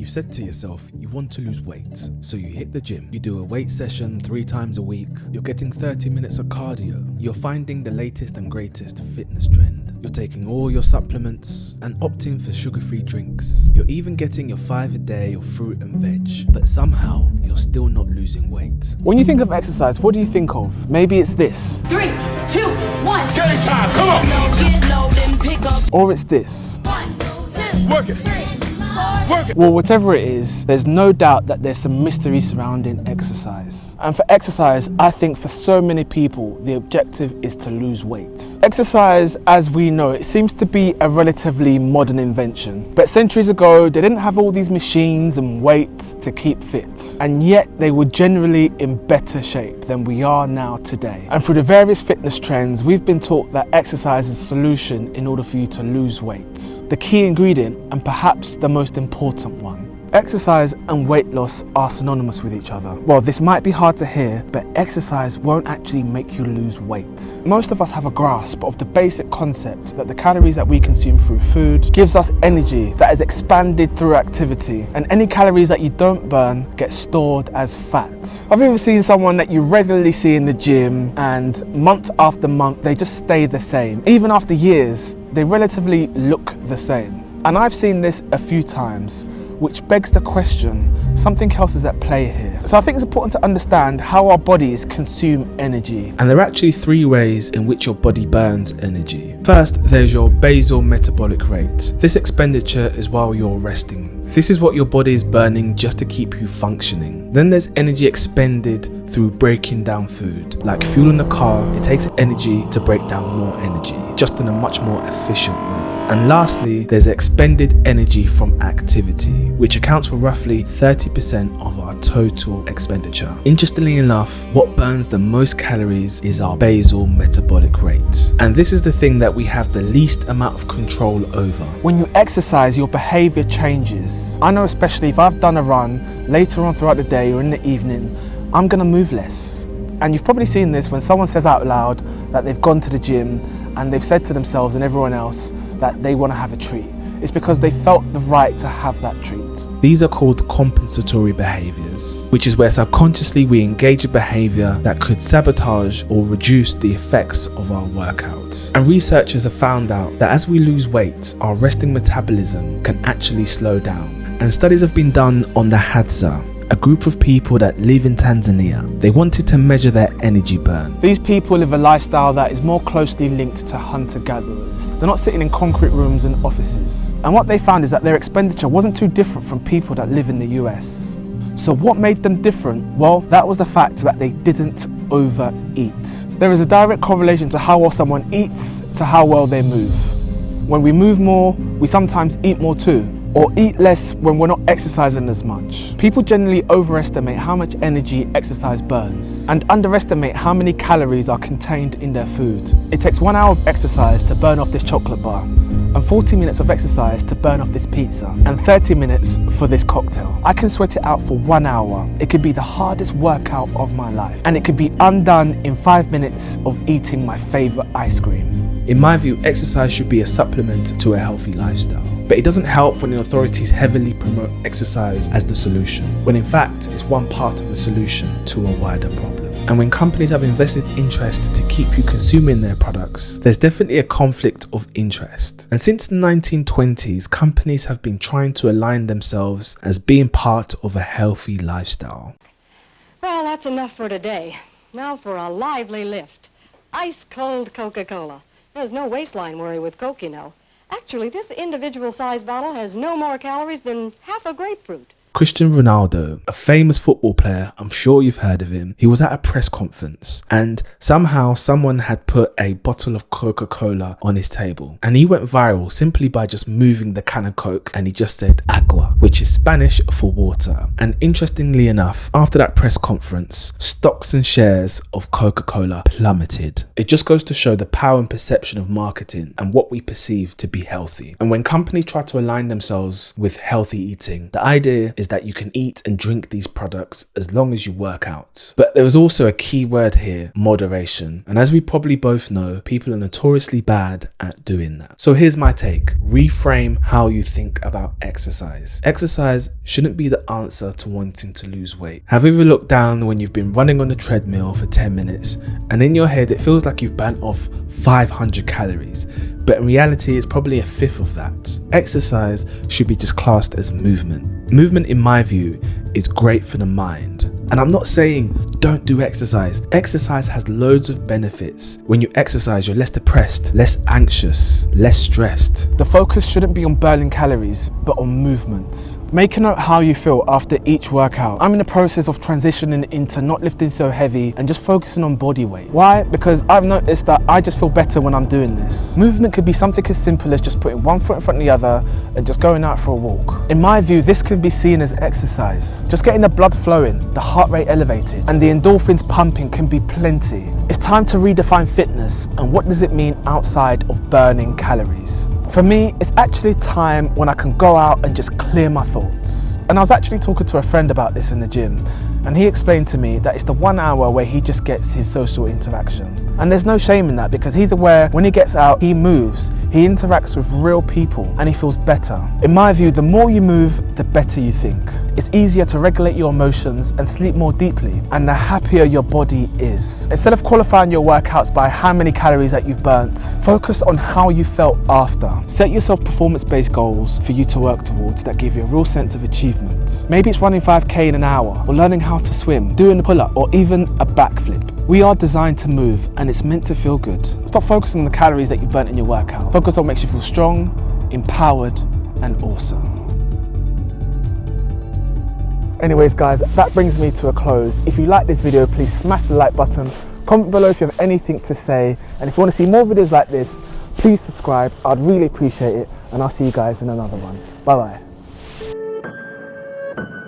You've said to yourself you want to lose weight, so you hit the gym. You do a weight session 3 times a week. You're getting 30 minutes of cardio. You're finding the latest and greatest fitness trend. You're taking all your supplements and opting for sugar-free drinks. You're even getting your 5 a day of fruit and veg, but somehow you're still not losing weight. When you think of exercise, what do you think of? Maybe it's this. 3, 2, 1. Game time, come on! Or it's this. 1, 2, Work it. 3, 4. Work it! Well, whatever it is, there's no doubt that there's some mystery surrounding exercise. And for exercise, I think for so many people, the objective is to lose weight. Exercise, as we know, it seems to be a relatively modern invention. But centuries ago, they didn't have all these machines and weights to keep fit. And yet they were generally in better shape than we are now today. And through the various fitness trends, we've been taught that exercise is a solution in order for you to lose weight. The key ingredient, and perhaps the most important one. Exercise and weight loss are synonymous with each other. Well, this might be hard to hear, but exercise won't actually make you lose weight. Most of us have a grasp of the basic concept that the calories that we consume through food gives us energy that is expanded through activity, and any calories that you don't burn get stored as fat. I've even seen someone that you regularly see in the gym, and month after month they just stay the same. Even after years, they relatively look the same. And I've seen this a few times, which begs the question, something else is at play here. So I think it's important to understand how our bodies consume energy. And there are actually 3 ways in which your body burns energy. First, there's your basal metabolic rate. This expenditure is while you're resting. This is what your body is burning just to keep you functioning. Then there's energy expended through breaking down food. Like fuel in a car, it takes energy to break down more energy, just in a much more efficient way. And lastly, there's expended energy from activity, which accounts for roughly 30% of our total expenditure. Interestingly enough, what burns the most calories is our basal metabolic rate. And this is the thing that we have the least amount of control over. When you exercise, your behavior changes. I know especially if I've done a run, later on throughout the day or in the evening, I'm gonna move less. And you've probably seen this when someone says out loud that they've gone to the gym and they've said to themselves and everyone else that they want to have a treat. It's because they felt the right to have that treat. These are called compensatory behaviors, which is where subconsciously we engage a behavior that could sabotage or reduce the effects of our workouts. And researchers have found out that as we lose weight, our resting metabolism can actually slow down. And studies have been done on the Hadza, a group of people that live in Tanzania. They wanted to measure their energy burn. These people live a lifestyle that is more closely linked to hunter-gatherers. They're not sitting in concrete rooms and offices. And what they found is that their expenditure wasn't too different from people that live in the US. So what made them different? Well, that was the fact that they didn't overeat. There is a direct correlation to how well someone eats to how well they move. When we move more, we sometimes eat more too, or eat less when we're not exercising as much. People generally overestimate how much energy exercise burns and underestimate how many calories are contained in their food. It takes 1 hour of exercise to burn off this chocolate bar, and 40 minutes of exercise to burn off this pizza, and 30 minutes for this cocktail. I can sweat it out for 1 hour. It could be the hardest workout of my life, and it could be undone in 5 minutes of eating my favorite ice cream. In my view, exercise should be a supplement to a healthy lifestyle. But it doesn't help when the authorities heavily promote exercise as the solution, when in fact it's one part of a solution to a wider problem. And when companies have invested interest to keep you consuming their products, there's definitely a conflict of interest. And since the 1920s, companies have been trying to align themselves as being part of a healthy lifestyle. Well, that's enough for today. Now for a lively lift. Ice cold Coca-Cola. There's no waistline worry with Coke, you know. Actually, this individual-sized bottle has no more calories than half a grapefruit. Cristiano Ronaldo, a famous football player, I'm sure you've heard of him. He was at a press conference and somehow someone had put a bottle of Coca-Cola on his table, and he went viral simply by just moving the can of Coke, and he just said agua, which is Spanish for water. And interestingly enough, after that press conference, stocks and shares of Coca-Cola plummeted. It just goes to show the power and perception of marketing and what we perceive to be healthy. And when companies try to align themselves with healthy eating, the idea is is that you can eat and drink these products as long as you work out. But there is also a key word here, moderation. And as we probably both know, people are notoriously bad at doing that. So here's my take. Reframe how you think about exercise. Exercise shouldn't be the answer to wanting to lose weight. Have you ever looked down when you've been running on a treadmill for 10 minutes and in your head it feels like you've burnt off 500 calories, but in reality it's probably a fifth of that? Exercise should be just classed as movement. Movement, in my view, is great for the mind. And I'm not saying don't do exercise. Exercise has loads of benefits. When you exercise, you're less depressed, less anxious, less stressed. The focus shouldn't be on burning calories, but on movement. Make a note how you feel after each workout. I'm in the process of transitioning into not lifting so heavy and just focusing on body weight. Why? Because I've noticed that I just feel better when I'm doing this. Movement could be something as simple as just putting one foot in front of the other and just going out for a walk. In my view, this can be seen as exercise. Just getting the blood flowing, the heart rate elevated, and the endorphins pumping can be plenty. It's time to redefine fitness, and what does it mean outside of burning calories? For me, it's actually time when I can go out and just clear my thoughts. And I was actually talking to a friend about this in the gym, and he explained to me that it's the 1 hour where he just gets his social interaction. And there's no shame in that, because he's aware when he gets out, he moves, he interacts with real people, and he feels better. In my view, the more you move, the better you think. It's easier to regulate your emotions and sleep more deeply, and the happier your body is. Instead of qualifying your workouts by how many calories that you've burnt, focus on how you felt after. Set yourself performance-based goals for you to work towards that give you a real sense of achievement. Maybe it's running 5K in an hour, or learning how to swim, doing a pull-up, or even a backflip. We are designed to move, and it's meant to feel good. Stop focusing on the calories that you've burnt in your workout. Focus on what makes you feel strong, empowered, and awesome. Anyways guys, that brings me to a close. If you like this video, please smash the like button. Comment below if you have anything to say. And if you want to see more videos like this, please subscribe. I'd really appreciate it. And I'll see you guys in another one. Bye bye.